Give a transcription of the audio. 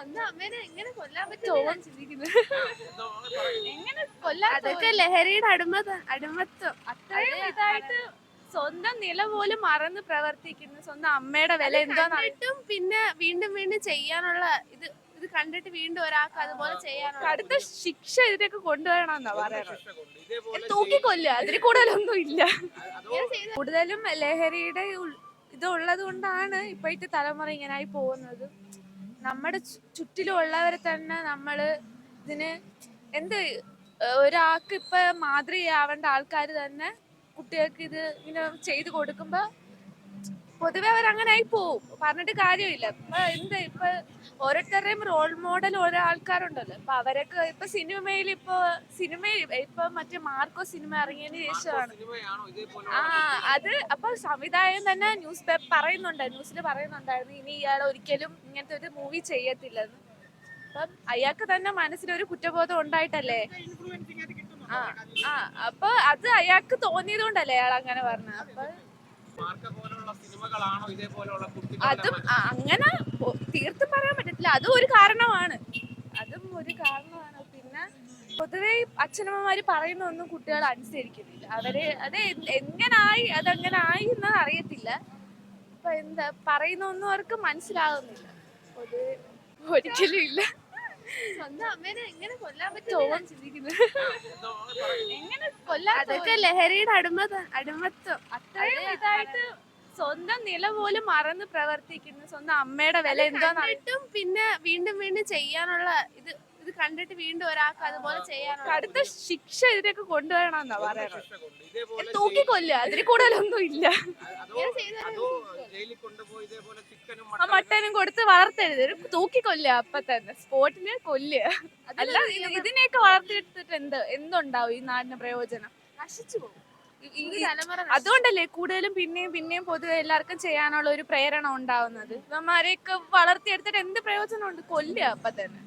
സ്വന്തം അമ്മേനെ എങ്ങനെ കൊല്ലാൻ പറ്റുമോ ചിന്തിക്കുന്നത്. എങ്ങനെ കൊല്ലാൻ? അതൊക്കെ ലഹരിയുടെ അടിമത്വം. അത്രയും ഇതായിട്ട് സ്വന്തം നില പോലും മറന്ന് പ്രവർത്തിക്കുന്നു. സ്വന്തം അമ്മയുടെ വില എന്തായിട്ടും പിന്നെ വീണ്ടും വീണ്ടും ചെയ്യാനുള്ള ഇത് ഇത് കണ്ടിട്ട് വീണ്ടും ഒരാൾക്ക് അതുപോലെ ചെയ്യാനുള്ള അടുത്ത ശിക്ഷ ഇതിനൊക്കെ കൊണ്ടുവരണമെന്നാ പറയുന്നത്. തൂക്കിക്കൊല്ലുക, അതിൽ കൂടുതലൊന്നും ഇല്ല. കൂടുതലും ലഹരിയുടെ ഇത് ഉള്ളത് കൊണ്ടാണ് ഇപ്പോഴത്തെ തലമുറ ഇങ്ങനായി പോകുന്നത്. നമ്മുടെ ചുറ്റിലുള്ളവരെ തന്നെ നമ്മള് ഇതിന് എന്ത് ഒരാൾക്ക് ഇപ്പൊ മാതൃകയാവേണ്ട ആൾക്കാർ തന്നെ കുട്ടികൾക്ക് ഇത് ഇങ്ങനെ ചെയ്തു കൊടുക്കുമ്പോ പൊതുവെ അവരങ്ങനെ ആയി പോവും. പറഞ്ഞിട്ട് കാര്യമില്ല. ഇപ്പൊ ഓരോരുത്തരുടെയും റോൾ മോഡൽ ഓരോ ആൾക്കാരുണ്ടല്ലോ. ഇപ്പൊ അവരൊക്കെ ഇപ്പൊ സിനിമയിൽ ഇപ്പൊ മറ്റേ മാർക്കോ സിനിമ ഇറങ്ങിയതിന് ശേഷമാണ് അത്. അപ്പൊ സംവിധായകൻ തന്നെ ന്യൂസിൽ പറയുന്നുണ്ടായിരുന്നു ഇനി ഇയാൾ ഒരിക്കലും ഇങ്ങനത്തെ ഒരു മൂവി ചെയ്യത്തില്ലെന്ന്. അപ്പം അയാൾക്ക് തന്നെ മനസ്സിലൊരു കുറ്റബോധം ഉണ്ടായിട്ടല്ലേ. അപ്പൊ അത് അയാൾക്ക് തോന്നിയത് കൊണ്ടല്ലേ അയാൾ അങ്ങനെ പറഞ്ഞത്. അപ്പൊ അതും അങ്ങനെ തീർത്തും പറയാൻ പറ്റത്തില്ല. അതും ഒരു കാരണമാണ്. പിന്നെ പൊതുവെ അച്ഛനമ്മമാര് പറയുന്നൊന്നും കുട്ടികൾ അനുസരിക്കുന്നില്ല. അത് അതങ്ങനെ ആയി എന്ന് അറിയത്തില്ല. അപ്പൊ എന്താ പറയുന്നൊന്നും അവർക്ക് മനസ്സിലാകുന്നില്ല. ഒരിക്കലും ഇല്ല. സ്വന്തം അമ്മേനെ എങ്ങനെ കൊല്ലാൻ പറ്റുമോ ചിന്തിക്കുന്നത്. എങ്ങനെ കൊല്ലാൻ? അതൊക്കെ ലഹരിയുടെ അടിമത്വം. അത്രയും ഇതായിട്ട് സ്വന്തം നില പോലും മറന്ന് പ്രവർത്തിക്കുന്നു. സ്വന്തം അമ്മയുടെ വില എന്തായിട്ടും പിന്നെ വീണ്ടും വീണ്ടും ചെയ്യാനുള്ള ഇത് ഇത് കണ്ടിട്ട് വീണ്ടും ഒരാൾക്ക് അതുപോലെ ചെയ്യാനുള്ള അടുത്ത ശിക്ഷ ഇതിനൊക്കെ കൊണ്ടുവരണമെന്നാ പറയുന്നത്. തൂക്കിക്കൊല്ലുക, അതിൽ കൂടുതലൊന്നും ഇല്ല. ആ മട്ടനും കൊടുത്ത് വളർത്തരുത്, തൂക്കിക്കൊല്ലുക. അപ്പൊ തന്നെ സ്പോട്ടിന് കൊല്ലുക. അല്ല ഇതിനെയൊക്കെ വളർത്തിയെടുത്തിട്ട് എന്തുണ്ടാവും ഈ നാടിന് പ്രയോജനം? നശിച്ചു പോകും. അതുകൊണ്ടല്ലേ കൂടുതലും പിന്നെയും പൊതുവെ എല്ലാവർക്കും ചെയ്യാനുള്ള ഒരു പ്രേരണ ഉണ്ടാവുന്നത്. ഇവന്മാരെയൊക്കെ വളർത്തിയെടുത്തിട്ട് എന്ത് പ്രയോജനമുണ്ട്? കൊല്ലുക അപ്പൊ തന്നെ.